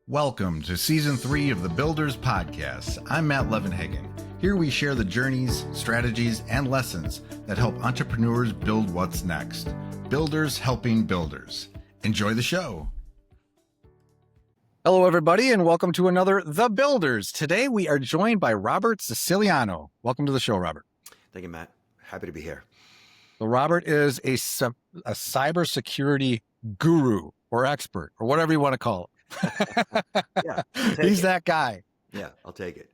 Welcome to Season 3 of the Builders Podcast. I'm Matt Levenhagen. Here we share the journeys, strategies, and lessons that help entrepreneurs build what's next. Builders helping builders. Enjoy the show. Hello, everybody, and welcome to another The Builders. Today, we are joined by Robert Siciliano. Welcome to the show, Robert. Thank you, Matt. Happy to be here. So Robert is a cybersecurity guru or expert or whatever you want to call it. Yeah, He's that guy. Yeah, I'll take it.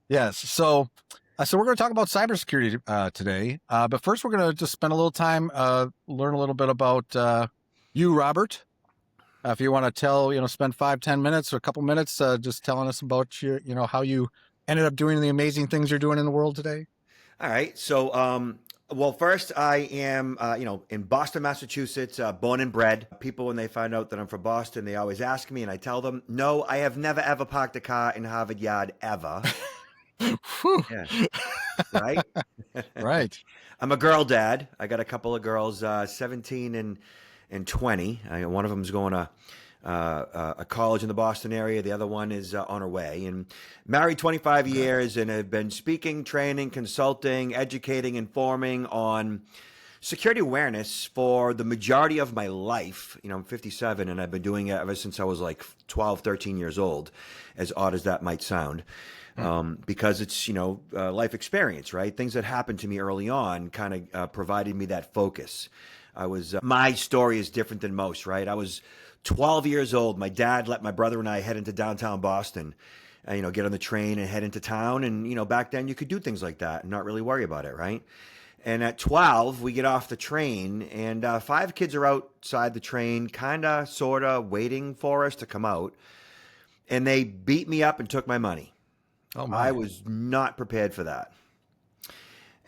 Yes. So we're going to talk about cybersecurity today. But first, we're going to just spend a little time, learn a little bit about you, Robert. If you want to spend 5-10 minutes or a couple minutes just telling us about your, how you ended up doing the amazing things you're doing in the world today. All right. So, well, first, I am, in Boston, Massachusetts, born and bred. People, when they find out that I'm from Boston, they always ask me, and I tell them, no, I have never, ever parked a car in Harvard Yard, ever. Yeah. Right? Right. I'm a girl dad. I got a couple of girls, 17 and 20. One of them is going to a college in the Boston area. The other one is on her way. And married 25 years and have been speaking, training, consulting, educating, informing on security awareness for the majority of my life. I'm 57 and I've been doing it ever since I was like 12, 13 years old, as odd as that might sound. Because it's, life experience, right? Things that happened to me early on kind of provided me that focus. My story is different than most, right? I was 12 years old. My dad let my brother and I head into downtown Boston, get on the train and head into town. And, back then you could do things like that and not really worry about it, right? And at 12, we get off the train and 5 kids are outside the train, kind of, sort of waiting for us to come out. And they beat me up and took my money. Oh, my. I was not prepared for that.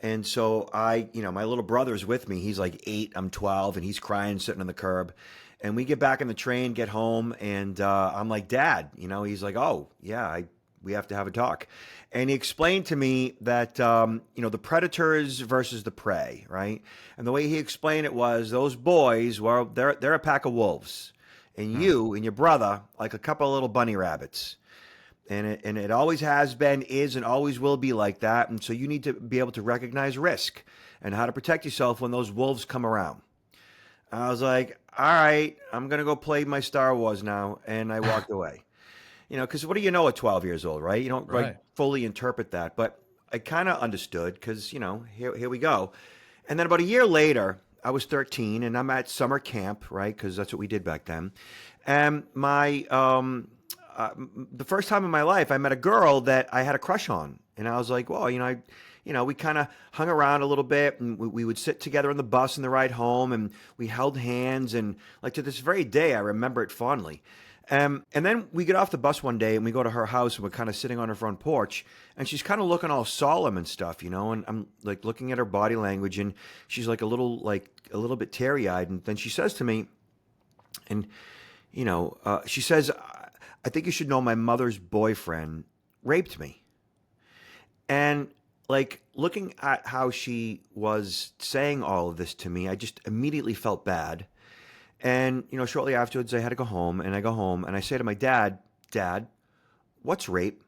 And so my little brother's with me. He's like 8, I'm 12, and he's crying, sitting on the curb. And we get back on the train, get home, and I'm like, Dad, he's like, oh, yeah, we have to have a talk. And he explained to me that, the predators versus the prey, right? And the way he explained it was those boys, well, they're a pack of wolves. And you and your brother, like a couple of little bunny rabbits. And it always has been, is, and always will be like that. And so you need to be able to recognize risk and how to protect yourself when those wolves come around. I was like, all right, I'm going to go play my Star Wars now. And I walked away. Because what do you know at 12 years old, right? You don't Right. fully interpret that. But I kind of understood because, here we go. And then about a year later, I was 13 and I'm at summer camp, right? Because that's what we did back then. And the first time in my life, I met a girl that I had a crush on. And I was like, well, we kind of hung around a little bit and we would sit together on the bus on the ride home and we held hands. And like to this very day, I remember it fondly. And then we get off the bus one day and we go to her house and we're kind of sitting on her front porch and she's kind of looking all solemn and stuff, and I'm like looking at her body language and she's like a little bit teary eyed. And then she says to me, and, she says, I think you should know my mother's boyfriend raped me. And like looking at how she was saying all of this to me, I just immediately felt bad. And, shortly afterwards I had to go home and I go home and I say to my dad, what's rape?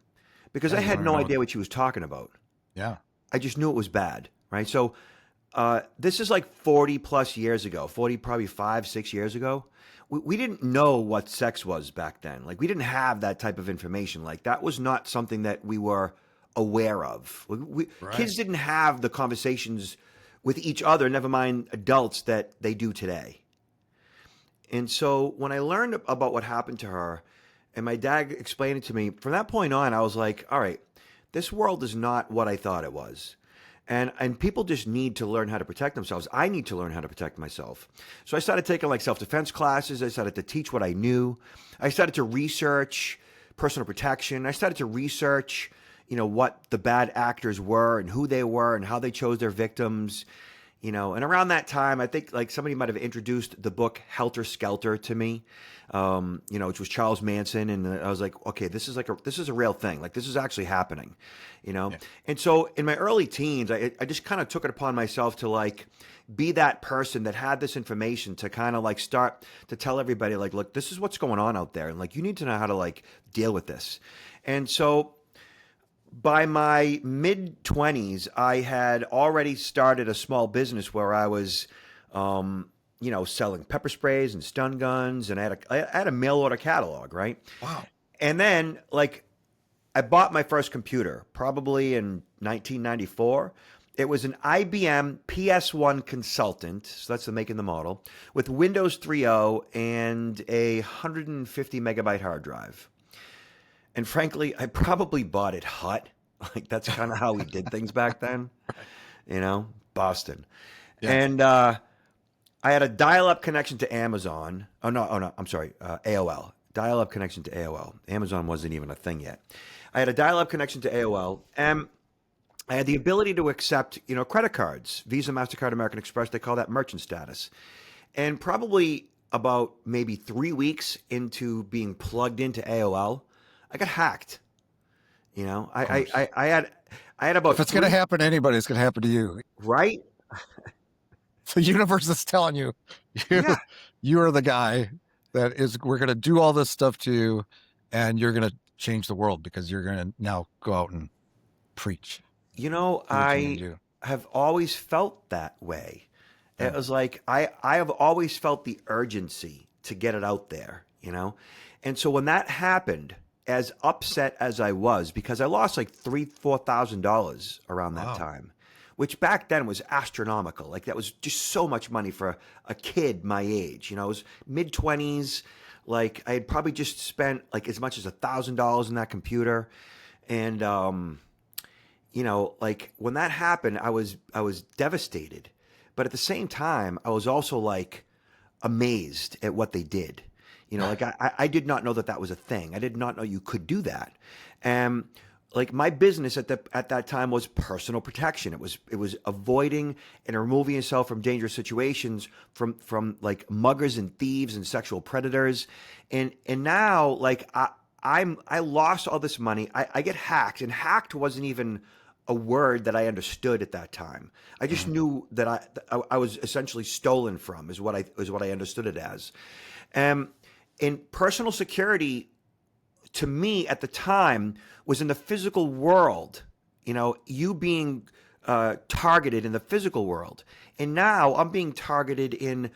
Because I had no idea what she was talking about. Yeah. I just knew it was bad. Right. So, this is like 40 plus years ago, probably 5-6 years ago. We didn't know what sex was back then. Like we didn't have that type of information. Like that was not something that we were aware of. Right. Kids didn't have the conversations with each other, never mind adults, that they do today. And so when I learned about what happened to her and my dad explained it to me, from that point on, I was like, all right, this world is not what I thought it was. And people just need to learn how to protect themselves. I need to learn how to protect myself. So I started taking like self-defense classes. I started to teach what I knew. I started to research personal protection. I started to research, what the bad actors were and who they were and how they chose their victims. And around that time, I think like somebody might have introduced the book Helter Skelter to me, which was Charles Manson. And I was like, okay, this is a real thing. Like this is actually happening, you know? Yeah. And so in my early teens, I just kind of took it upon myself to like be that person that had this information to kind of like start to tell everybody like, look, this is what's going on out there. And like, you need to know how to like deal with this. And so by my mid 20s, I had already started a small business where I was, selling pepper sprays and stun guns, and I had a mail order catalog, right? Wow. And then, like, I bought my first computer probably in 1994. It was an IBM PS1 Consultant, so that's the make and the model, with Windows 3.0 and a 150 megabyte hard drive. And frankly, I probably bought it hot. Like that's kind of how we did things back then, Boston. Yeah. And I had a dial-up connection to Amazon. I'm sorry, AOL. Dial-up connection to AOL. Amazon wasn't even a thing yet. I had a dial-up connection to AOL, and I had the ability to accept, credit cards, Visa, MasterCard, American Express. They call that merchant status. And probably about maybe 3 weeks into being plugged into AOL, I got hacked. I had about. If it's going to happen to anybody, it's going to happen to you. Right? The universe is telling you, Yeah. you are the guy we're going to do all this stuff to you, and you're going to change the world because you're going to now go out and preach. I have always felt that way. Yeah. It was like, I have always felt the urgency to get it out there, And so when that happened, as upset as I was, because I lost like $4,000 around that time, which back then was astronomical. Like that was just so much money for a kid my age. I was mid-20s. Like I had probably just spent like as much as $1,000 in that computer. And, like when that happened, I was devastated. But at the same time, I was also like amazed at what they did. Like I did not know that was a thing. I did not know you could do that. And like my business at that time was personal protection. It was avoiding and removing yourself from dangerous situations from like muggers and thieves and sexual predators. And now like I lost all this money. I get hacked, and hacked wasn't even a word that I understood at that time. I just knew that I was essentially stolen from is what I understood it as. And personal security, to me at the time, was in the physical world, you being targeted in the physical world. And now I'm being targeted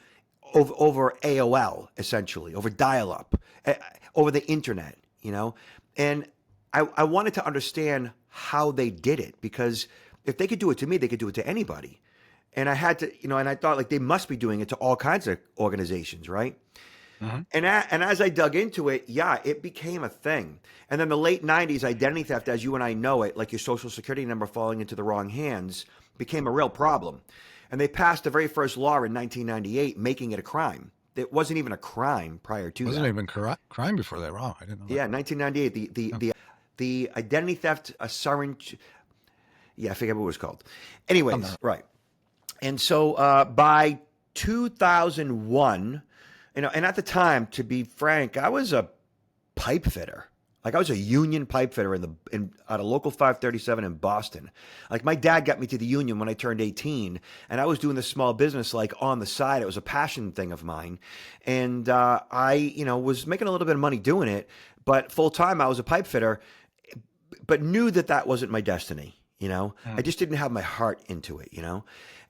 over AOL, essentially, over dial-up, over the internet, And I wanted to understand how they did it, because if they could do it to me, they could do it to anybody. And I had to, and I thought like they must be doing it to all kinds of organizations, right? And as I dug into it, it became a thing. And then the late 90s, identity theft, as you and I know it, like your social security number falling into the wrong hands, became a real problem. And they passed the very first law in 1998, making it a crime. It wasn't even a crime prior to that. It wasn't even crime before that. Wow, I didn't know that. Yeah, 1998, the identity theft, I forget what it was called. Anyways, right. And so by 2001, and at the time, to be frank, I was a pipe fitter. Like I was a union pipe fitter at a local 537 in Boston. Like my dad got me to the union when I turned 18, and I was doing this small business like on the side. It was a passion thing of mine, and I was making a little bit of money doing it. But full time, I was a pipe fitter, but knew that wasn't my destiny. I just didn't have my heart into it.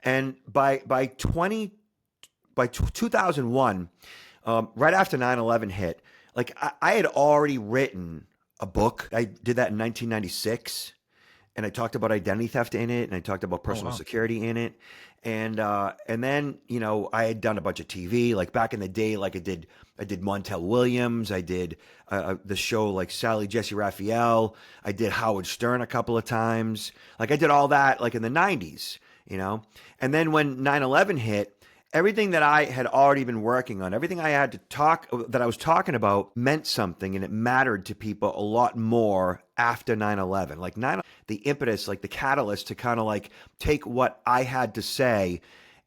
And by 2001, right after 9/11 hit, like I had already written a book. I did that in 1996, and I talked about identity theft in it, and I talked about personal security in it, and then I had done a bunch of TV. Like back in the day, like I did Montel Williams, I did the show like Sally Jesse Raphael, I did Howard Stern a couple of times. Like I did all that like in the 90s, and then when 9/11 hit, everything that I had already been working on, everything I was talking about meant something, and it mattered to people a lot more after 9/11. Like the impetus, like the catalyst to kind of like take what I had to say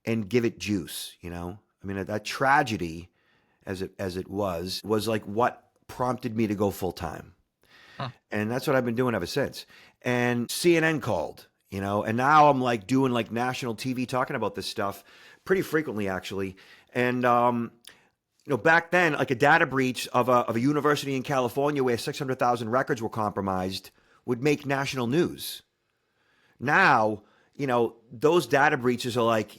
and give it juice. I mean, that tragedy, as it was like what prompted me to go full time. Huh. And that's what I've been doing ever since. And CNN called, and now I'm like doing like national TV talking about this stuff pretty frequently, actually. And, back then, like a data breach of a university in California where 600,000 records were compromised would make national news. Now, those data breaches are like,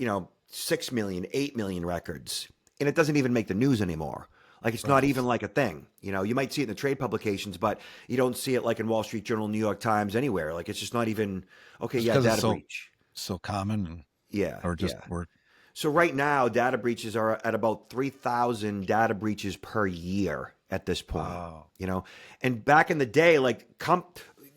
6 million, 8 million records, and it doesn't even make the news anymore. Like it's not even like a thing. You might see it in the trade publications, but you don't see it like in Wall Street Journal, New York Times, anywhere. Like it's just not even okay. Just Yeah, data it's so, breach. so common. And, Yeah, or just, yeah. or, So right now, data breaches are at about 3,000 data breaches per year at this point. wow. And back in the day, like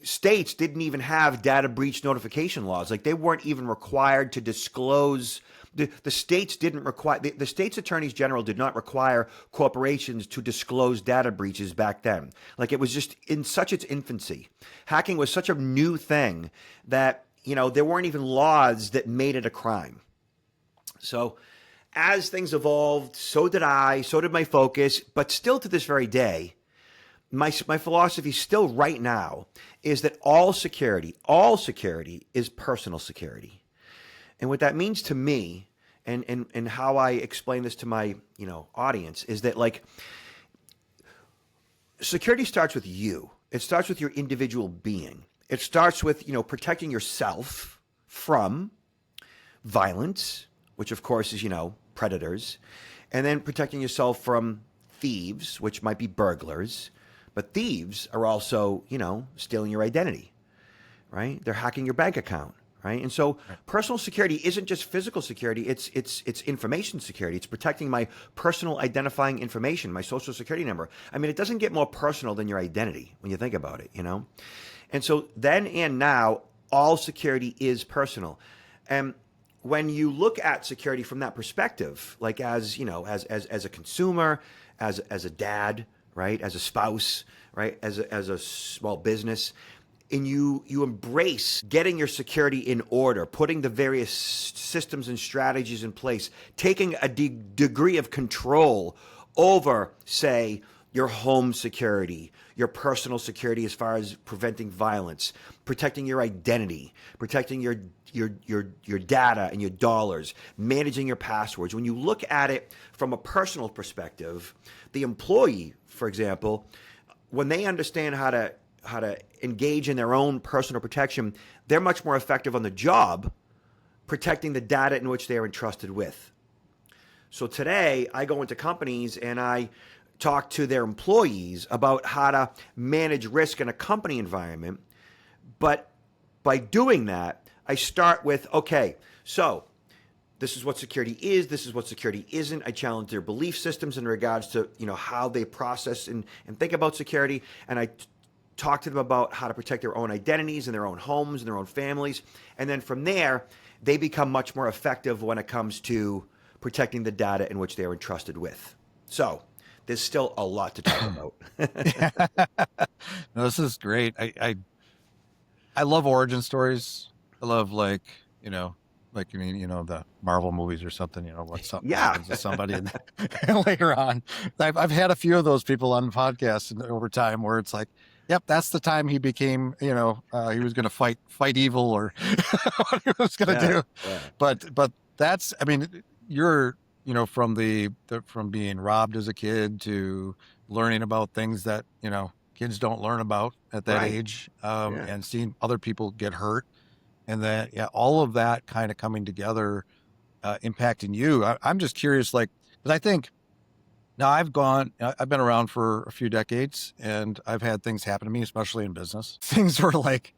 states didn't even have data breach notification laws. Like they weren't even required to disclose. The states didn't require, the state's attorneys general did not require corporations to disclose data breaches back then. Like it was just in such its infancy. Hacking was such a new thing that, there weren't even laws that made it a crime. So as things evolved, so did I, so did my focus, but still to this very day, my philosophy still right now is that all security is personal security. And what that means to me and how I explain this to my, audience is that like security starts with you. It starts with your individual being. It starts with, protecting yourself from violence, which of course is, predators, and then protecting yourself from thieves, which might be burglars. But thieves are also, stealing your identity, right? They're hacking your bank account, right? And so personal security isn't just physical security, it's information security. It's protecting my personal identifying information, my social security number. I mean, it doesn't get more personal than your identity when you think about it, And so then and now, all security is personal. And when you look at security from that perspective, like as a consumer, as a dad, right, as a spouse, right, as a small business, and you embrace getting your security in order, putting the various systems and strategies in place, taking a degree of control over, say, your home security, your personal security as far as preventing violence, protecting your identity, protecting your data and your dollars, managing your passwords. When you look at it from a personal perspective, the employee, for example, when they understand how to engage in their own personal protection, they're much more effective on the job protecting the data in which they are entrusted with. So today, I go into companies and I talk to their employees about how to manage risk in a company environment. But by doing that, I start with, okay, so this is what security is, this is what security isn't. I challenge their belief systems in regards to, how they process and think about security. And I talk to them about how to protect their own identities and their own homes and their own families. And then from there, they become much more effective when it comes to protecting the data in which they are entrusted with. So there's still a lot to talk about. No, this is great. I love origin stories. I love the Marvel movies or something, what something happens to somebody and later on. I've had a few of those people on podcasts over time where it's like, yep, that's the time he became, he was going to fight evil or what he was going to do. Yeah. But that's, I mean, you're, from from being robbed as a kid to learning about things that, kids don't learn about at that age, and seeing other people get hurt. And that, all of that kind of coming together, impacting you. I'm just curious, because I think now I've been around for a few decades and I've had things happen to me, especially in business. Things were like,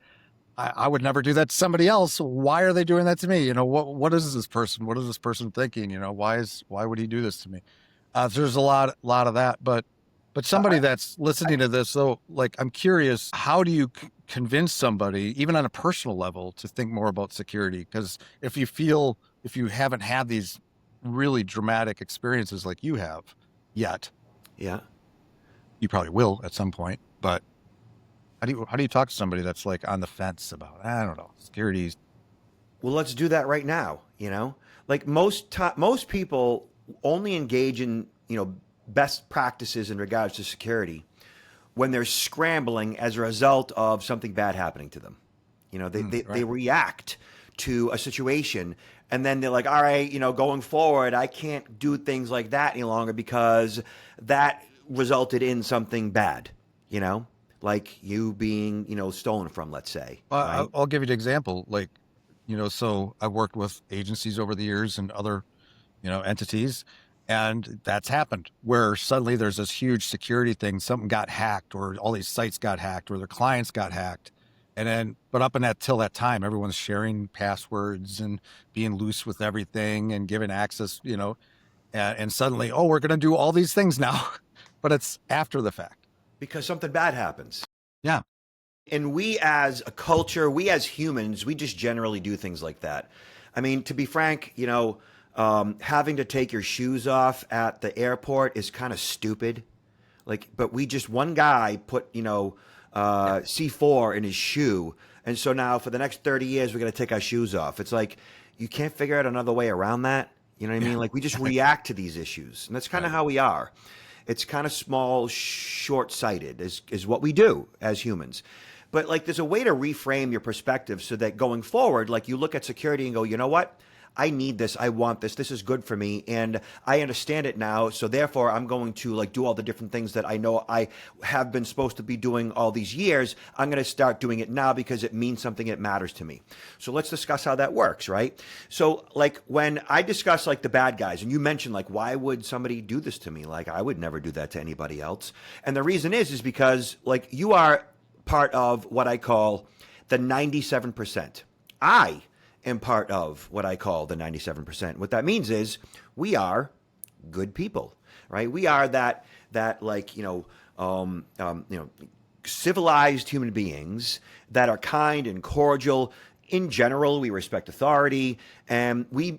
I would never do that to somebody else. Why are they doing that to me? What is this person? What is this person thinking? Why would he do this to me? So there's a lot of that, but somebody that's listening to this, though, I'm curious, how do you convince somebody, even on a personal level, to think more about security? Because if you haven't had these really dramatic experiences like you have yet, you probably will at some point. But how do you talk to somebody that's on the fence about, I don't know, security's Well, let's do that right now. Like most people only engage in best practices in regards to security when they're scrambling as a result of something bad happening to them. They Right. react to a situation, and then they're like, all right, going forward, I can't do things like that any longer because that resulted in something bad, like you being, stolen from, let's say, right? I'll give you an example. Like, so I've worked with agencies over the years and other, entities, and that's happened where suddenly there's this huge security thing. Something got hacked, or all these sites got hacked, or their clients got hacked. And then, but up in that till that time, everyone's sharing passwords and being loose with everything and giving access, and suddenly, oh, we're going to do all these things now, but it's after the fact. Because something bad happens. Yeah. And we as a culture, we as humans, we just generally do things like that. I mean, to be frank, having to take your shoes off at the airport is kind of stupid. Like, but one guy put, C4 in his shoe. And so now for the next 30 years, we're going to take our shoes off. It's like, you can't figure out another way around that. You know what I mean? Like, we just react to these issues. And that's kind of how we are. It's kind of small, short-sighted is what we do as humans. But like, there's a way to reframe your perspective so that going forward, like you look at security and go, you know what? I need this. I want this. This is good for me. And I understand it now. So therefore, I'm going to like do all the different things that I know I have been supposed to be doing all these years. I'm going to start doing it now because it means something. It matters to me. So let's discuss how that works, right? So like when I discuss like the bad guys and you mentioned like, why would somebody do this to me? Like I would never do that to anybody else. And the reason is because like you are part of what I call the 97%. I am part of what I call the 97%. What that means is we are good people, right? We are that like, civilized human beings that are kind and cordial. In general, we respect authority, and we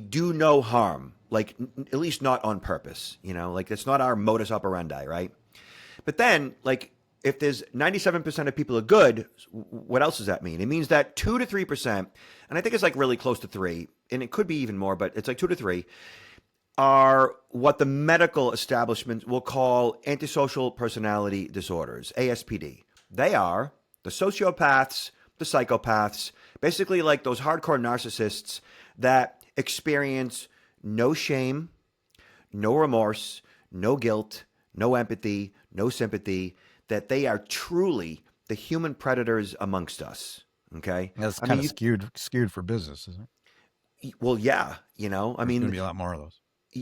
do no harm, like at least not on purpose, like that's not our modus operandi, right? But then like, if there's 97% of people are good, what else does that mean? It means that 2 to 3%, and I think it's like really close to 3, and it could be even more, but it's like 2 to 3, are what the medical establishment will call antisocial personality disorders, ASPD. They are the sociopaths, the psychopaths, basically like those hardcore narcissists that experience no shame, no remorse, no guilt, no empathy, no sympathy, that they are truly the human predators amongst us. Okay. That's kind of skewed for business, isn't it? Well, yeah, I There's going mean, to be a lot more of those.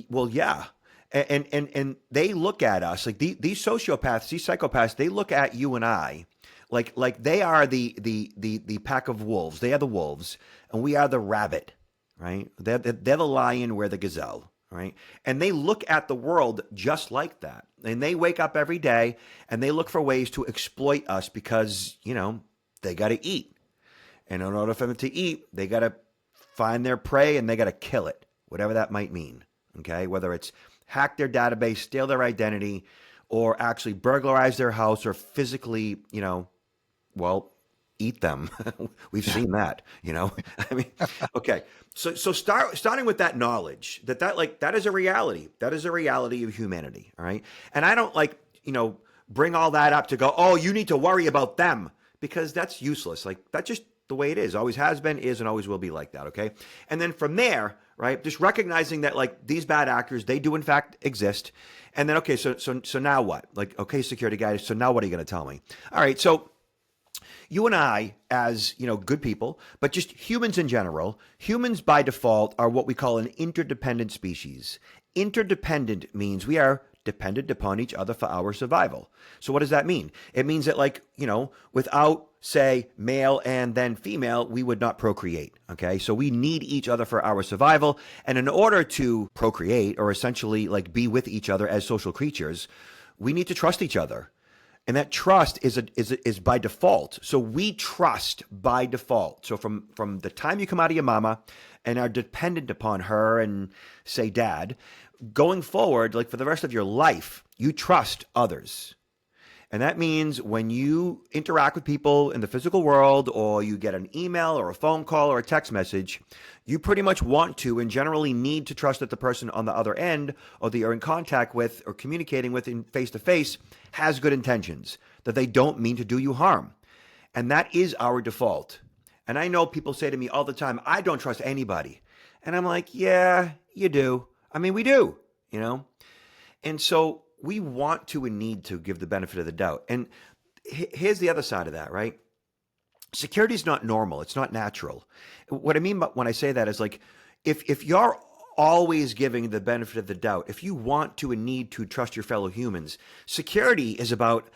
well, yeah. And they look at us like these sociopaths, these psychopaths, they look at you and I like they are the pack of wolves. They are the wolves and we are the rabbit, right? They're the lion, we're the gazelle. Right. And they look at the world just like that. And they wake up every day and they look for ways to exploit us because, they got to eat. And in order for them to eat, they got to find their prey and they got to kill it, whatever that might mean. Okay. Whether it's hack their database, steal their identity, or actually burglarize their house or physically, eat them. We've seen that, I mean, okay. So starting with that knowledge that is a reality. That is a reality of humanity. All right. And I don't bring all that up to go, oh, you need to worry about them because that's useless. Like that's just the way it is. Always has been, is, and always will be like that. Okay. And then from there, right, just recognizing that like these bad actors, they do in fact exist. And then, okay, so now what? Like, okay, security guys. So now what are you going to tell me? All right. So you and I, as good people, but just humans in general, humans by default are what we call an interdependent species. Interdependent means we are dependent upon each other for our survival. So what does that mean? It means that without, say, male and then female, we would not procreate. Okay. So we need each other for our survival. And in order to procreate or essentially like be with each other as social creatures, we need to trust each other. And that trust is by default. So we trust by default. So from the time you come out of your mama and are dependent upon her and say dad, going forward, like for the rest of your life, you trust others. And that means when you interact with people in the physical world, or you get an email or a phone call or a text message, you pretty much want to and generally need to trust that the person on the other end, or that you're in contact with or communicating with in face to face, has good intentions, that they don't mean to do you harm. And that is our default. And I know people say to me all the time, I don't trust anybody. And I'm like, yeah, you do. I mean, we do, you know? And so we want to and need to give the benefit of the doubt. And here's the other side of that, right? Security is not normal. It's not natural. What I mean when I say that is like, if you're always giving the benefit of the doubt, if you want to and need to trust your fellow humans, security is about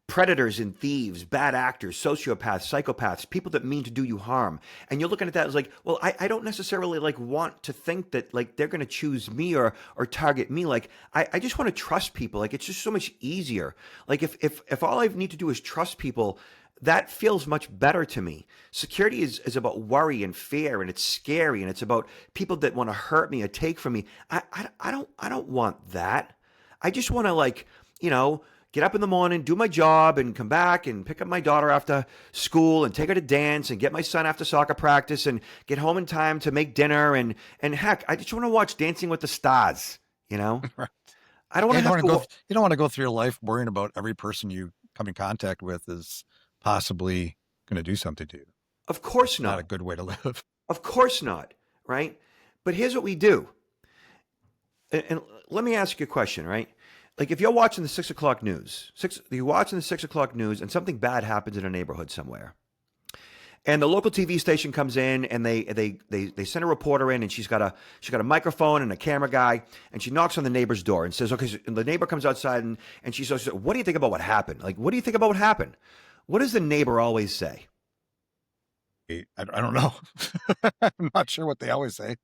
predators and thieves, bad actors, sociopaths, psychopaths, people that mean to do you harm. And you're looking at that as like, well, I don't necessarily like want to think that like they're going to choose me or target me. Like, I just want to trust people. Like, it's just so much easier. Like if all I need to do is trust people, that feels much better to me. Security is about worry and fear, and it's scary, and it's about people that want to hurt me or take from me. I don't want that. I just want to, like, you know, get up in the morning, do my job, and come back and pick up my daughter after school and take her to dance and get my son after soccer practice and get home in time to make dinner. And heck, I just want to watch Dancing with the Stars, you know? Right. I don't want to have to. You don't want to go through your life worrying about every person you come in contact with is possibly going to do something to you. Of course It's not. not a good way to live. Of course not, right? But here's what we do. And let me ask you a question, right? Like, if you're watching the 6 o'clock news, you're watching the 6 o'clock news, and something bad happens in a neighborhood somewhere, and the local TV station comes in, and they send a reporter in, and she's got a microphone and a camera guy, and she knocks on the neighbor's door and says, okay, so, and the neighbor comes outside, and she says, what do you think about what happened? Like, what do you think about what happened? What does the neighbor always say? I don't know. I'm not sure what they always say.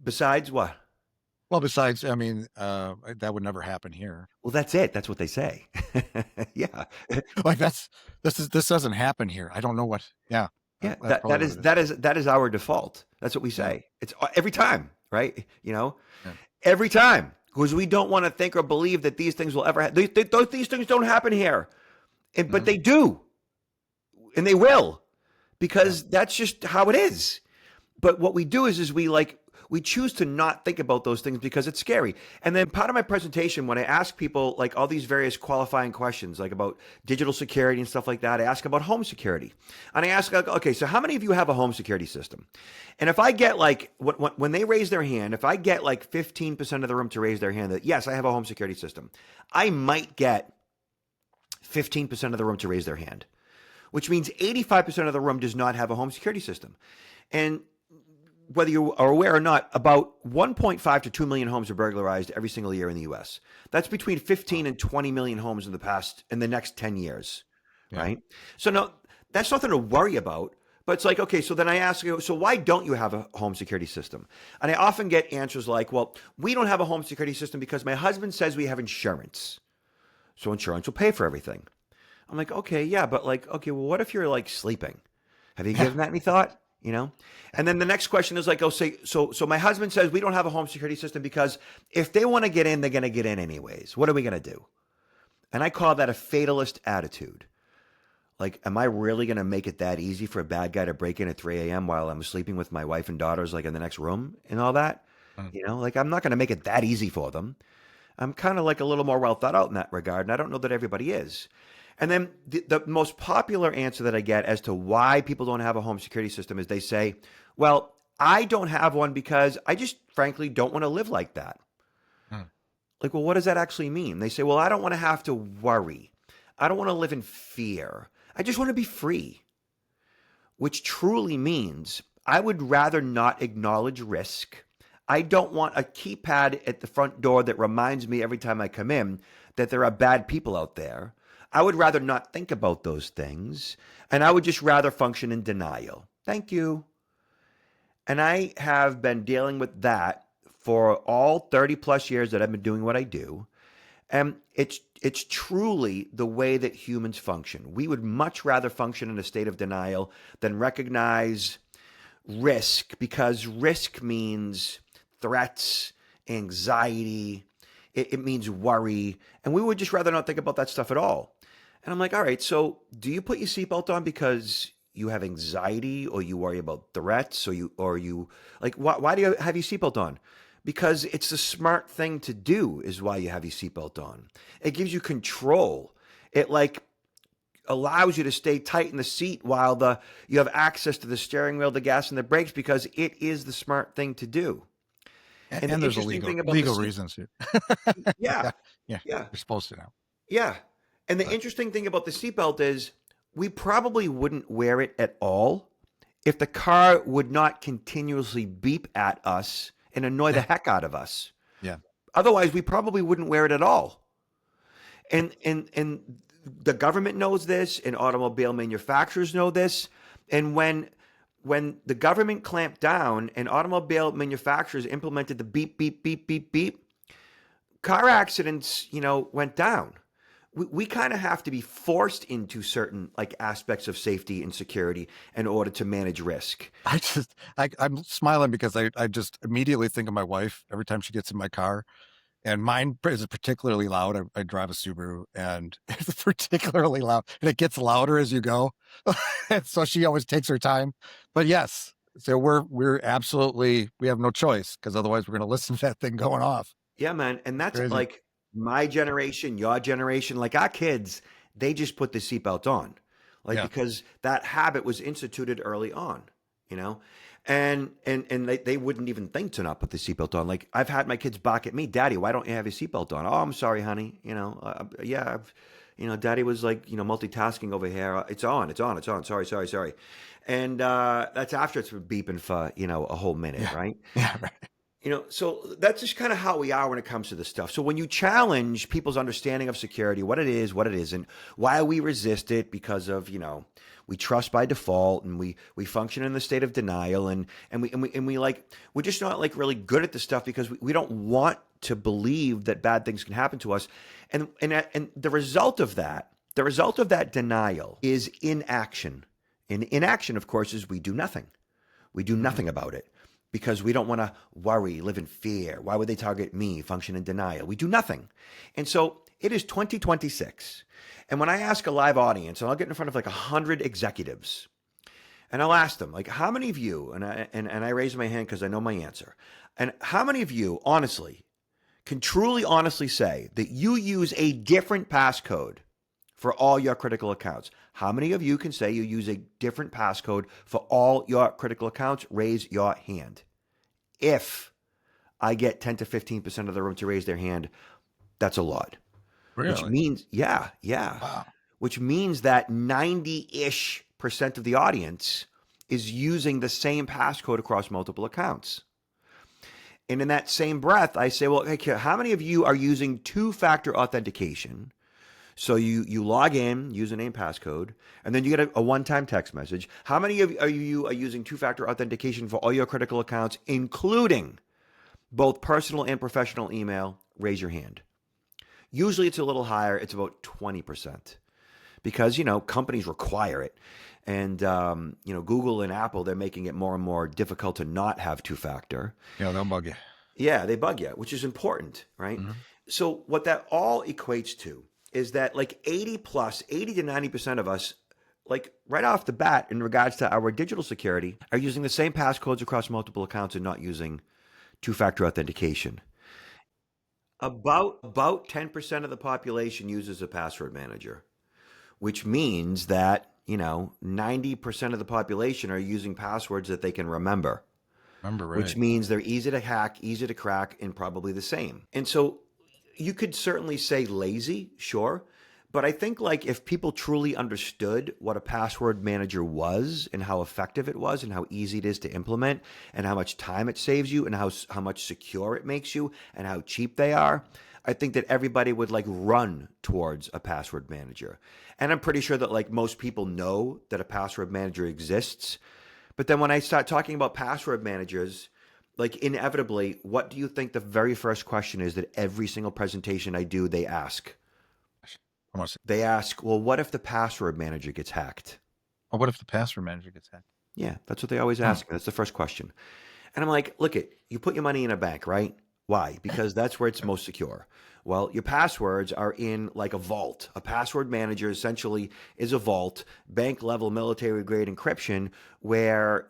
Besides what? Well, besides, I mean, that would never happen here. Well, that's it. That's what they say. Yeah. Like this doesn't happen here. I don't know what. Yeah. Yeah. That's probably what it is. That is our default. That's what we say. It's every time, right? You know, Yeah. every time, because we don't want to think or believe that these things will ever happen. These things don't happen here, but they do, and they will, because that's just how it is. But what we do is we choose to not think about those things because it's scary. And then part of my presentation, when I ask people like all these various qualifying questions, like about digital security and stuff like that, I ask about home security. And I ask, okay, so how many of you have a home security system? And if I get like, when they raise their hand, if I get like 15% of the room to raise their hand that, yes, I have a home security system, I might get 15% of the room to raise their hand, which means 85% of the room does not have a home security system. And whether you are aware or not, about 1.5 to 2 million homes are burglarized every single year in the U.S. That's between 15 and 20 million homes in the next 10 years, right? So no, that's nothing to worry about. But it's like, okay, so then I ask you, so why don't you have a home security system? And I often get answers like, well, we don't have a home security system because my husband says we have insurance. So insurance will pay for everything. I'm like, okay, yeah, but like, okay, well, what if you're like sleeping? Have you given that any thought? You know? And then the next question is like, oh, say, so my husband says we don't have a home security system because if they want to get in, they're going to get in anyways. What are we going to do? And I call that a fatalist attitude. Like, am I really going to make it that easy for a bad guy to break in at 3 a.m. while I'm sleeping with my wife and daughters, like in the next room and all that? You know, like, I'm not going to make it that easy for them. I'm kind of like a little more well thought out in that regard. And I don't know that everybody is. And then the most popular answer that I get as to why people don't have a home security system is they say, well, I don't have one because I just frankly don't want to live like that. Like, well, what does that actually mean? They say, well, I don't want to have to worry. I don't want to live in fear. I just want to be free, which truly means I would rather not acknowledge risk. I don't want a keypad at the front door that reminds me every time I come in that there are bad people out there. I would rather not think about those things, and I would just rather function in denial. Thank you. And I have been dealing with that for all 30 plus years that I've been doing what I do. And it's truly the way that humans function. We would much rather function in a state of denial than recognize risk, because risk means threats, anxiety, It means worry. And we would just rather not think about that stuff at all. And I'm like, all right, so do you put your seatbelt on because you have anxiety or you worry about threats or you like why do you have your seatbelt on? Because it's the smart thing to do is why you have your seatbelt on. It gives you control. It like allows you to stay tight in the seat while you have access to the steering wheel, the gas, and the brakes because it is the smart thing to do. And the And there's a interesting legal thing about the legal seat, reasons here. yeah, Yeah, yeah, yeah, you're supposed to now. yeah. And the But interesting thing about the seatbelt is we probably wouldn't wear it at all if the car would not continuously beep at us and annoy the yeah, heck out of us. yeah. Otherwise, we probably wouldn't wear it at all. And the government knows this, and automobile manufacturers know this. And when the government clamped down and automobile manufacturers implemented the beep beep beep beep beep, car accidents, went down. We kind of have to be forced into certain like aspects of safety and security in order to manage risk. I'm smiling because I just immediately think of my wife every time she gets in my car. And mine is particularly loud. I drive a Subaru, and it's particularly loud, and it gets louder as you go. And so she always takes her time. But yes, so we're absolutely, we have no choice because otherwise we're going to listen to that thing going off. Yeah, man. And that's Crazy. like my generation, your generation, like our kids, they just put the seatbelt on. Like Yeah. because that habit was instituted early on, you know? And they wouldn't even think to not put the seatbelt on. Like I've had my kids bark at me, Daddy, why don't you have your seatbelt on? Oh, I'm sorry, honey. Yeah, Daddy was like, multitasking over here. It's on. Sorry. And that's after it's been beeping for, a whole minute, Yeah. right? Yeah. Right. So that's just kind of how we are when it comes to this stuff. So when you challenge people's understanding of security, what it is, what it isn't, why we resist it because of, we trust by default and we function in the state of denial and we like, we're just not like really good at this stuff because we don't want to believe that bad things can happen to us. And the result of that denial is inaction. And inaction, of course, is we do nothing. We do Mhm. nothing about it because we don't want to worry, live in fear. Why would they target me? Function in denial. We do nothing. And so it is 2026. And when I ask a live audience, and I'll get in front of like 100 executives, and I'll ask them, like, how many of you, and I raise my hand because I know my answer, and how many of you, honestly, can truly honestly say that you use a different passcode for all your critical accounts? How many of you can say you use a different passcode for all your critical accounts? Raise your hand. If I get 10 to 15% of the room to raise their hand, that's a lot. Which Really? means, yeah. Wow. Which means that 90-ish percent of the audience is using the same passcode across multiple accounts. And in that same breath, I say, well, okay, how many of you are using two-factor authentication? So you log in, username, passcode, and then you get a one-time text message. How many of you are using two-factor authentication for all your critical accounts, including both personal and professional email? Raise your hand. Usually it's a little higher. It's about 20% because, companies require it. And, Google and Apple, they're making it more and more difficult to not have two-factor. Yeah, they'll bug you. Yeah, they bug you, which is important, right? Mm-hmm. So what that all equates to is that like 80 to 90% of us, like right off the bat in regards to our digital security, are using the same passcodes across multiple accounts and not using two-factor authentication. About 10% of the population uses a password manager, which means that, 90% of the population are using passwords that they can remember, Remember, which right? means they're easy to hack, easy to crack, and probably the same. And so you could certainly say lazy, sure. But I think like if people truly understood what a password manager was and how effective it was and how easy it is to implement and how much time it saves you and how much secure it makes you and how cheap they are, I think that everybody would like run towards a password manager. And I'm pretty sure that like most people know that a password manager exists. But then when I start talking about password managers, like inevitably, what do you think the very first question is that every single presentation I do, they ask? I want to say, They ask, well, what if the password manager gets hacked? oh, what if the password manager gets hacked? Yeah, that's what they always ask. That's the first question. And I'm like, look, you put your money in a bank, right? Why? Because that's where it's most secure. Well, your passwords are in like a vault. A password manager essentially is a vault, bank level military grade encryption, where,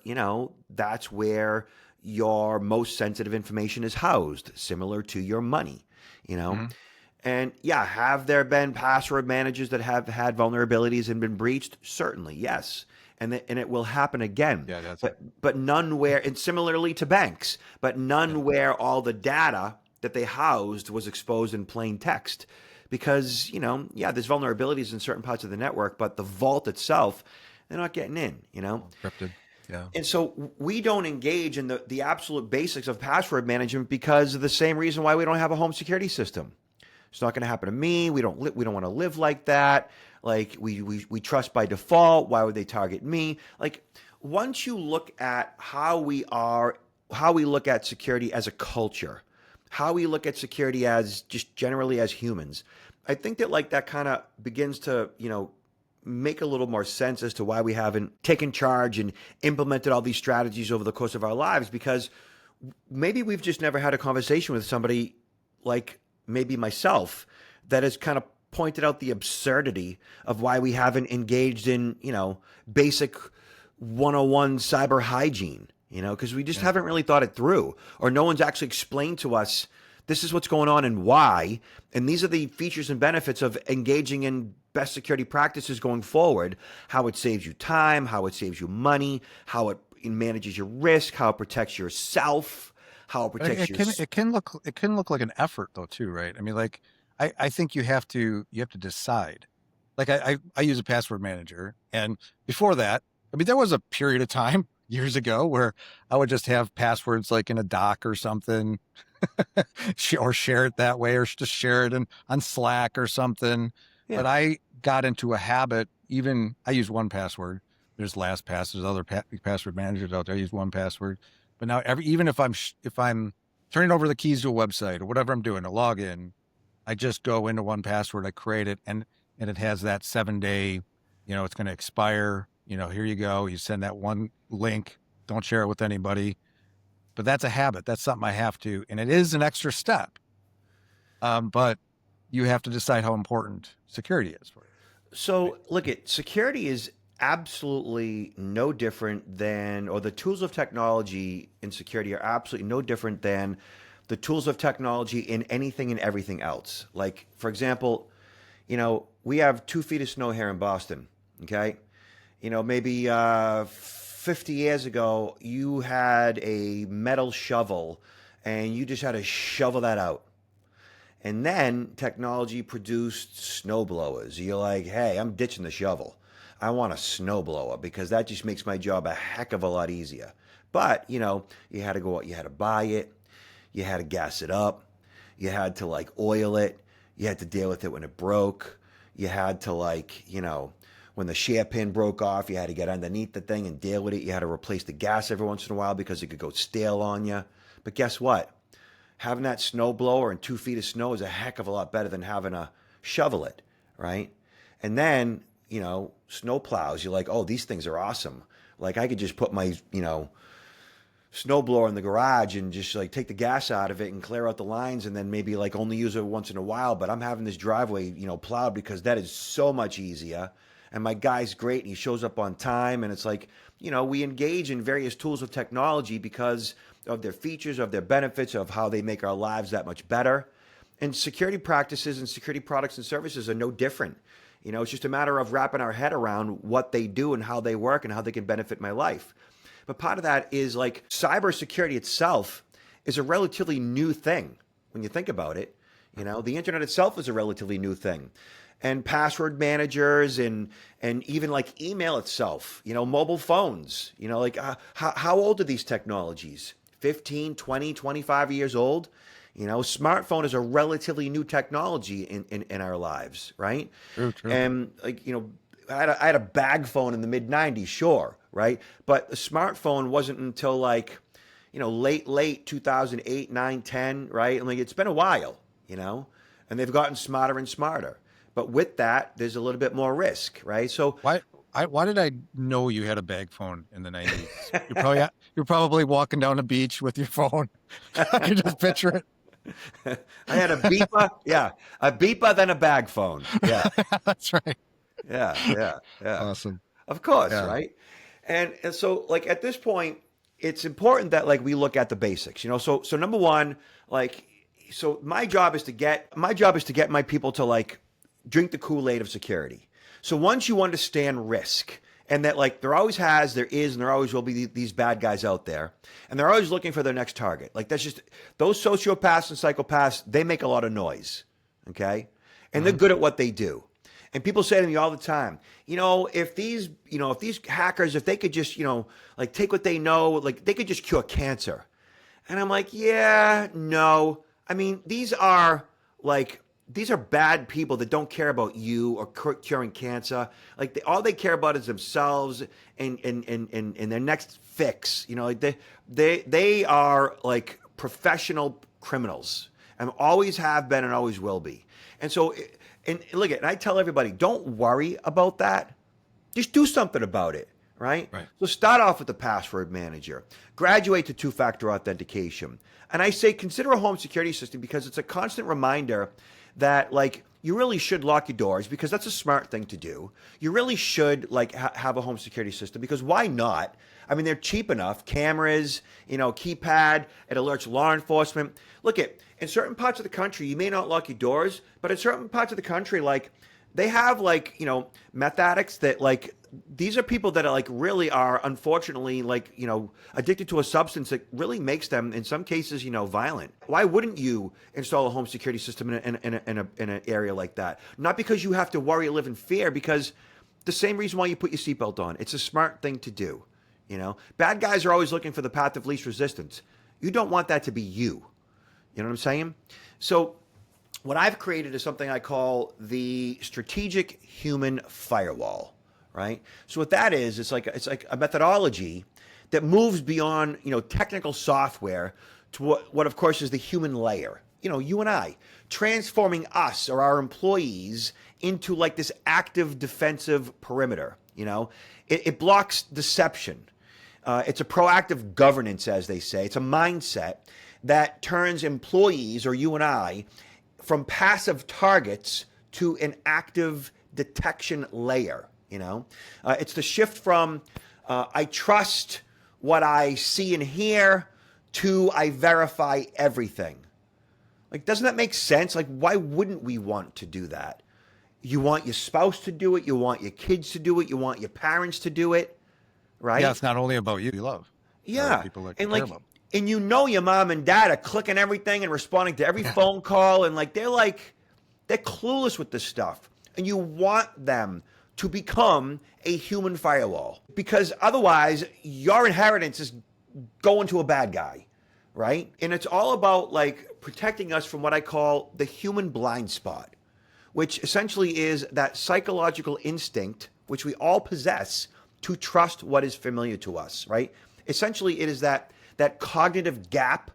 that's where your most sensitive information is housed, similar to your money, you know? Mhm. And yeah, have there been password managers that have had vulnerabilities and been breached? Certainly, yes. And it will happen again. Yeah, that's it. But none where, and similarly to banks, but Yeah. none where all the data that they housed was exposed in plain text. Because, yeah, there's vulnerabilities in certain parts of the network, but the vault itself, they're not getting in. All encrypted. Yeah. And so we don't engage in the absolute basics of password management because of the same reason why we don't have a home security system. It's not going to happen to me. We don't want to live like that. Like we trust by default. Why would they target me? Like once you look at how we look at security as a culture, how we look at security as just generally as humans, I think that like that kind of begins to, make a little more sense as to why we haven't taken charge and implemented all these strategies over the course of our lives, because maybe we've just never had a conversation with somebody like maybe myself that has kind of pointed out the absurdity of why we haven't engaged in, basic 101 cyber hygiene, because we just Yeah. haven't really thought it through, or no one's actually explained to us this is what's going on and why. And these are the features and benefits of engaging in best security practices going forward, how it saves you time, how it saves you money, how it manages your risk, how it protects yourself, how it But protects it your. can look like an effort though too, right? I mean, like I think you have to decide. Like I use a password manager, and before that, I mean, there was a period of time years ago where I would just have passwords like in a doc or something, or share it that way, or just share it on Slack or something. Yeah. But I got into a habit. Even I use one password. There's LastPass. There's other password managers out there. I use one password. But now, even if I'm turning over the keys to a website or whatever I'm doing to log in, I just go into one password. I create it, and it has that 7 day. It's going to expire. Here you go. You send that one link. Don't share it with anybody. But that's a habit. That's something I have to, and it is an extra step. But you have to decide how important security is for you. Right? So, look, at security is absolutely no different than, or the tools of technology in security are absolutely no different than the tools of technology in anything and everything else. Like, for example, we have 2 feet of snow here in Boston. Okay. Maybe 50 years ago, you had a metal shovel and you just had to shovel that out. And then technology produced snow blowers. You're like, hey, I'm ditching the shovel. I want a snow blower because that just makes my job a heck of a lot easier. But, you had to go out, you had to buy it, you had to gas it up, you had to like oil it, you had to deal with it when it broke, you had to like, when the share pin broke off, you had to get underneath the thing and deal with it. You had to replace the gas every once in a while because it could go stale on you. But guess what? Having that snow blower and 2 feet of snow is a heck of a lot better than having to shovel it, right? And then, snow plows, you're like, oh, these things are awesome. Like I could just put my, snow blower in the garage and just like take the gas out of it and clear out the lines and then maybe like only use it once in a while. But I'm having this driveway, plowed because that is so much easier. And my guy's great and he shows up on time. And it's like, we engage in various tools of technology because of their features, of their benefits, of how they make our lives that much better. And security practices and security products and services are no different. It's just a matter of wrapping our head around what they do and how they work and how they can benefit my life. But part of that is like cybersecurity itself is a relatively new thing when you think about it. The internet itself is a relatively new thing. And password managers and even like email itself, mobile phones, how old are these technologies? 15, 20, 25 years old? Smartphone is a relatively new technology in our lives, right? True, true. And like, I had a bag phone in the mid 90s, sure, right? But the smartphone wasn't until like, late 2008, 9, 10, right? And like, it's been a while, and they've gotten smarter and smarter. But with that, there's a little bit more risk, right? So Why did I know you had a bag phone in the 90s? You're probably walking down the beach with your phone. I can just picture it. I had a beeper. Yeah. A beeper, then a bag phone. Yeah. That's right. Yeah. Yeah. Yeah. Awesome. Of course, Yeah. right? And so like at this point, it's important that like we look at the basics, you know. So number one, like so my job is to get my people to like drink the Kool-Aid of security. So once you understand risk and that like there is and there always will be these bad guys out there and they're always looking for their next target. Like that's just those sociopaths and psychopaths, they make a lot of noise, okay? And they're Mhm. good at what they do. And people say to me all the time, if these hackers, if they could just, like take what they know, like they could just cure cancer. And I'm like, yeah, no. I mean, these are bad people that don't care about you or curing cancer. Like all they care about is themselves and their next fix. Like they are like professional criminals and always have been and always will be. And so, and look and I tell everybody, don't worry about that. Just do something about it, right? Right. So start off with the password manager, graduate to two-factor authentication. And I say consider a home security system because it's a constant reminder that like you really should lock your doors because that's a smart thing to do. You really should like have a home security system because why not? I mean, they're cheap enough. Cameras, keypad, it alerts law enforcement. Look in certain parts of the country, you may not lock your doors, but in certain parts of the country, like they have like, meth addicts that like, these are people that are like really are unfortunately like, addicted to a substance that really makes them in some cases, violent. Why wouldn't you install a home security system in an area like that? Not because you have to worry or live in fear, because the same reason why you put your seatbelt on. It's a smart thing to do. Bad guys are always looking for the path of least resistance. You don't want that to be you. You know what I'm saying? So what I've created is something I call the strategic human firewall, right? So what that is, it's like a methodology that moves beyond, technical software to what of course is the human layer. You and I, transforming us or our employees into like this active defensive perimeter. It blocks deception. It's a proactive governance, as they say. It's a mindset that turns employees or you and I from passive targets to an active detection layer. It's the shift from I trust what I see and hear to I verify everything. Like, doesn't that make sense? Like, why wouldn't we want to do that? You want your spouse to do it. You want your kids to do it. You want your parents to do it, right? Yeah, it's not only about you love. There are Yeah. people that And care like, about. and your mom and dad are clicking everything and responding to every phone call. And they're clueless with this stuff. And you want them to become a human firewall because otherwise your inheritance is going to a bad guy, right? And it's all about like protecting us from what I call the human blind spot, which essentially is that psychological instinct, which we all possess to trust what is familiar to us, right? Essentially, it is that cognitive gap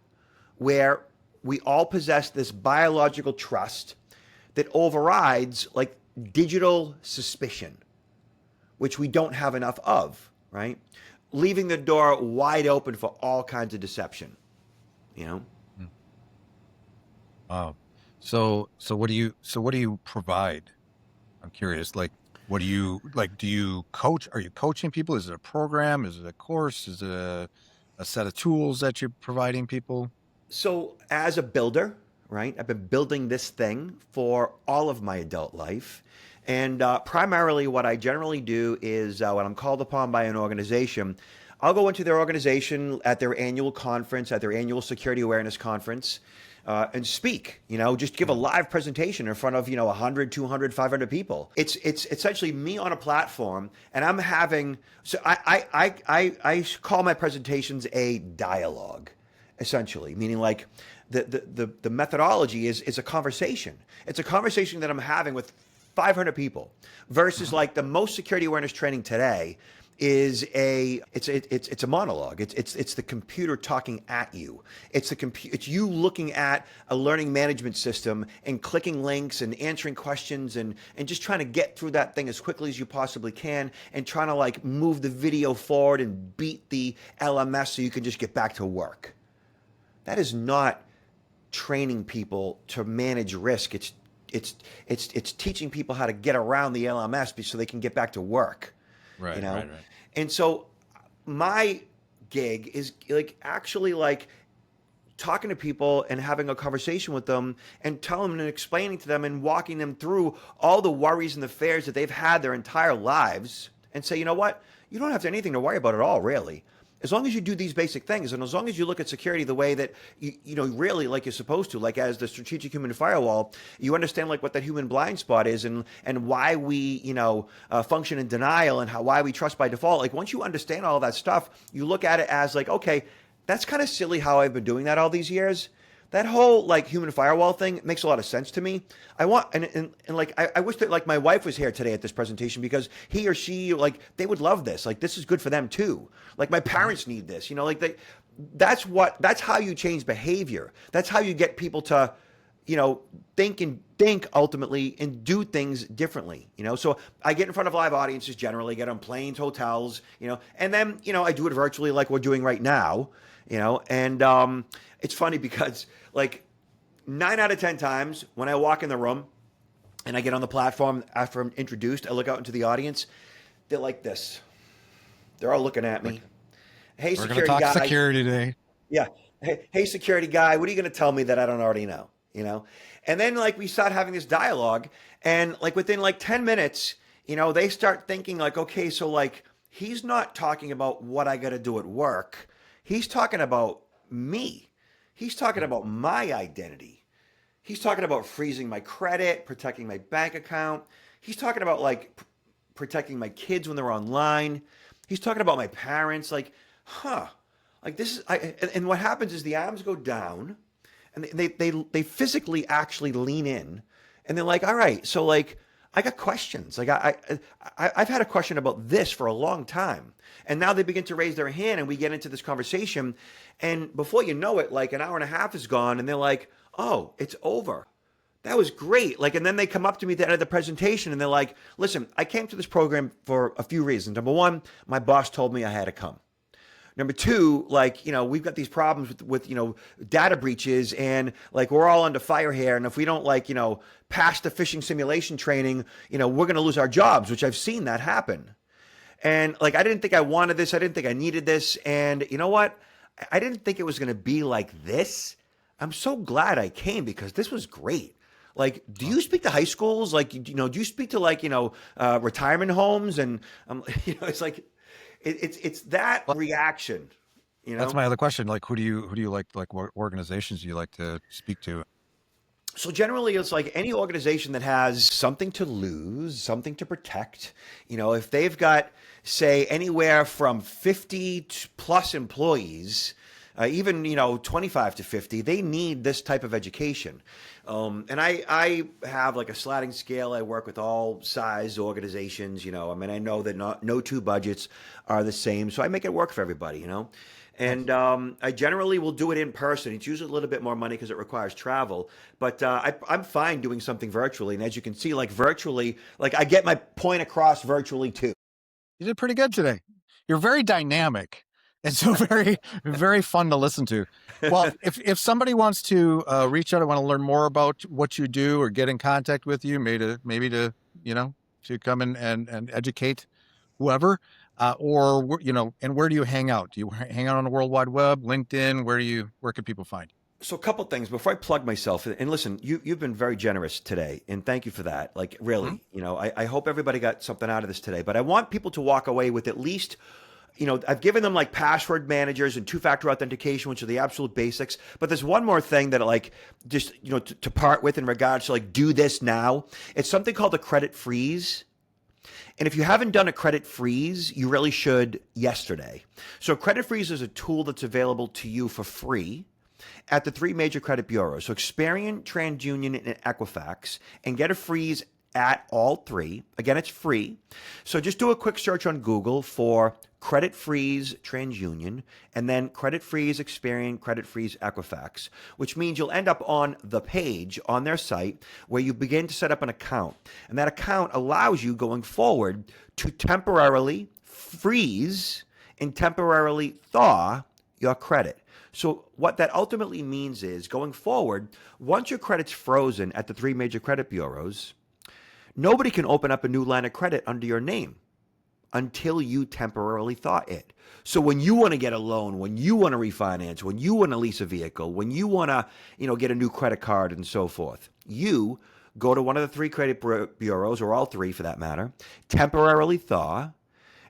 where we all possess this biological trust that overrides like digital suspicion, which we don't have enough of, right? Leaving the door wide open for all kinds of deception, Wow. So what do you provide? I'm curious. Like, what do you like? Do you coach? Are you coaching people? Is it a program? Is it a course? Is it a set of tools that you're providing people? So as a builder, right, I've been building this thing for all of my adult life. And primarily what I generally do is when I'm called upon by an organization, I'll go into their organization at their annual conference, at their annual security awareness conference, and speak, just give a live presentation in front of, 100, 200, 500 people. It's essentially me on a platform and I'm having, so I call my presentations a dialogue, essentially, meaning like the methodology is a conversation. It's a conversation that I'm having with 500 people versus like the most security awareness training today is it's a monologue. It's the computer talking at you. It's you looking at a learning management system and clicking links and answering questions and just trying to get through that thing as quickly as you possibly can and trying to like move the video forward and beat the LMS so you can just get back to work. That is not training people to manage risk. It's teaching people how to get around the LMS so they can get back to work. Right, You know, right, right. and so my gig is like actually like talking to people and having a conversation with them and telling them and explaining to them and walking them through all the worries and the fears that they've had their entire lives and say, you know what, you don't have anything to worry about at all, really. As long as you do these basic things and as long as you look at security the way that you know really like you're supposed to, like as the strategic human firewall, you understand like what that human blind spot is and why we function in denial and why we trust by default. Like once you understand all that stuff, you look at it as like, okay, that's kind of silly how I've been doing that all these years. That whole like human firewall thing makes a lot of sense to me. I want and like I wish that like my wife was here today at this presentation because he or she like they would love this. Like this is good for them too. Like my parents need this. You know, like that's how you change behavior. That's how you get people to, you know, think ultimately and do things differently, you know? So I get in front of live audiences generally, get on planes, hotels, you know, and then, you know, I do it virtually like we're doing right now, you know, and it's funny because like 9 out of 10 times when I walk in the room and I get on the platform after I'm introduced, I look out into the audience, they're like this. They're all looking at me. Hey, We're going to security talk guy. security today. Yeah. Hey, security guy, what are you going to tell me that I don't already know? You know? And then like we start having this dialogue and like within like 10 minutes, you know, they start thinking like, okay, so like he's not talking about what I got to do at work. He's talking about me. He's talking about my identity. He's talking about freezing my credit, protecting my bank account. He's talking about like protecting my kids when they're online. He's talking about my parents. Like, like this is, and what happens is the arms go down and they physically actually lean in and they're like, all right, so like, I got questions. Like I've had a question about this for a long time. And now they begin to raise their hand and we get into this conversation. And before you know it, like an hour and a half is gone and they're like, oh, it's over. That was great. Like, and then they come up to me at the end of the presentation and they're like, listen, I came to this program for a few reasons. Number one, my boss told me I had to come. Number two, like, you know, we've got these problems with, you know, data breaches and like we're all under fire here. And if we don't like, you know, pass the phishing simulation training, you know, we're going to lose our jobs, which I've seen that happen. And like, I didn't think I wanted this. I didn't think I needed this. And you know what? I didn't think it was going to be like this. I'm so glad I came because this was great. Like, do you speak to high schools? Like, you know, do you speak to like, you know, retirement homes? And, you know, it's like, it's that reaction, you know. That's my other question. Like, who do you like what organizations do you like to speak to? So generally, it's like any organization that has something to lose, something to protect. You know, if they've got, say, anywhere from 50 plus employees, even, you know, 25 to 50, they need this type of education. And I have like a sliding scale. I work with all size organizations, you know. I mean, I know that no two budgets are the same, so I make it work for everybody, you know. And I generally will do it in person. It's usually a little bit more money because it requires travel. But I'm fine doing something virtually. And as you can see, like virtually, like I get my point across virtually too. You did pretty good today. You're very dynamic. And so very, very fun to listen to. Well, if somebody wants to reach out and want to learn more about what you do or get in contact with you, maybe to, you know, to come in and educate whoever, or, you know, and where do you hang out? Do you hang out on the World Wide Web, LinkedIn? Where can people find you? So a couple things before I plug myself. And listen, you've been very generous today, and thank you for that. Like really, you know, I hope everybody got something out of this today. But I want people to walk away with at least, you know, I've given them like password managers and two-factor authentication, which are the absolute basics. But there's one more thing that I like just, you know, to part with in regards to like do this now. It's something called a credit freeze. And if you haven't done a credit freeze, you really should yesterday. So credit freeze is a tool that's available to you for free at the 3 major credit bureaus. So Experian, TransUnion, and Equifax, and get a freeze at all 3. Again, it's free. So just do a quick search on Google for Credit Freeze TransUnion, and then Credit Freeze Experian, Credit Freeze Equifax, which means you'll end up on the page on their site where you begin to set up an account. And that account allows you going forward to temporarily freeze and temporarily thaw your credit. So what that ultimately means is going forward, once your credit's frozen at the three major credit bureaus, nobody can open up a new line of credit under your name until you temporarily thaw it. So when you want to get a loan, when you want to refinance, when you want to lease a vehicle, when you want to, get a new credit card and so forth, you go to one of the three credit bureaus, or all three for that matter, temporarily thaw,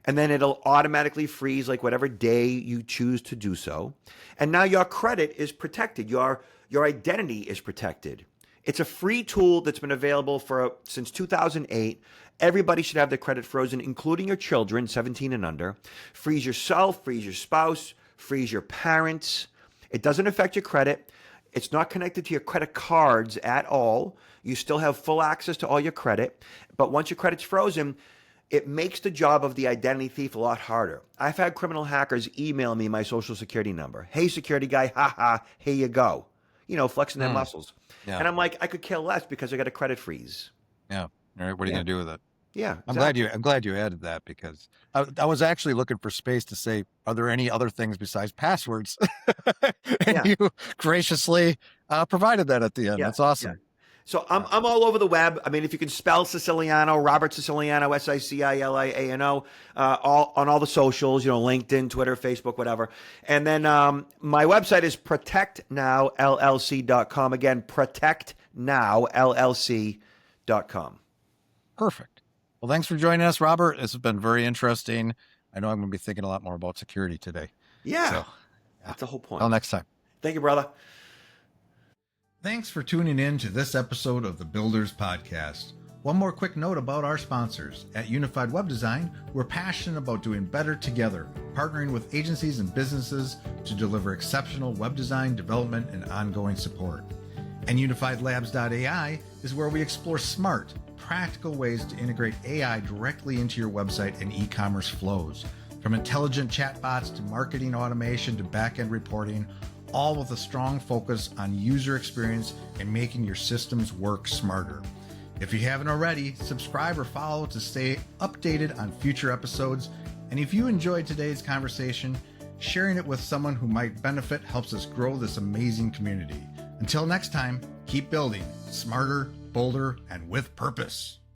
and then it'll automatically freeze like whatever day you choose to do so. And now your credit is protected. Your identity is protected. It's a free tool that's been available since 2008. Everybody should have their credit frozen, including your children, 17 and under. Freeze yourself, freeze your spouse, freeze your parents. It doesn't affect your credit. It's not connected to your credit cards at all. You still have full access to all your credit. But once your credit's frozen, it makes the job of the identity thief a lot harder. I've had criminal hackers email me my social security number. Hey, security guy, haha, here you go. Flexing their muscles. Yeah. And I'm like, I could care less because I got a credit freeze. Yeah. All right. What are you going to do with it? Yeah. Exactly. I'm glad you added that, because I was actually looking for space to say, are there any other things besides passwords? And you graciously provided that at the end. Yeah. That's awesome. Yeah. So I'm all over the web. I mean, if you can spell Siciliano, Robert Siciliano, Siciliano, on all the socials, LinkedIn, Twitter, Facebook, whatever. And then my website is protectnowllc.com. Again, protectnowllc.com. Perfect. Well, thanks for joining us, Robert. This has been very interesting. I know I'm going to be thinking a lot more about security today. Yeah. So, that's the whole point. Until next time. Thank you, brother. Thanks for tuning in to this episode of the Builders Podcast. One more quick note about our sponsors. At Unified Web Design, we're passionate about doing better together, partnering with agencies and businesses to deliver exceptional web design, development, and ongoing support. And UnifiedLabs.ai is where we explore smart, practical ways to integrate AI directly into your website and e-commerce flows. From intelligent chatbots to marketing automation to back-end reporting, all with a strong focus on user experience and making your systems work smarter. If you haven't already, subscribe or follow to stay updated on future episodes. And if you enjoyed today's conversation, sharing it with someone who might benefit helps us grow this amazing community. Until next time, keep building smarter, bolder, and with purpose.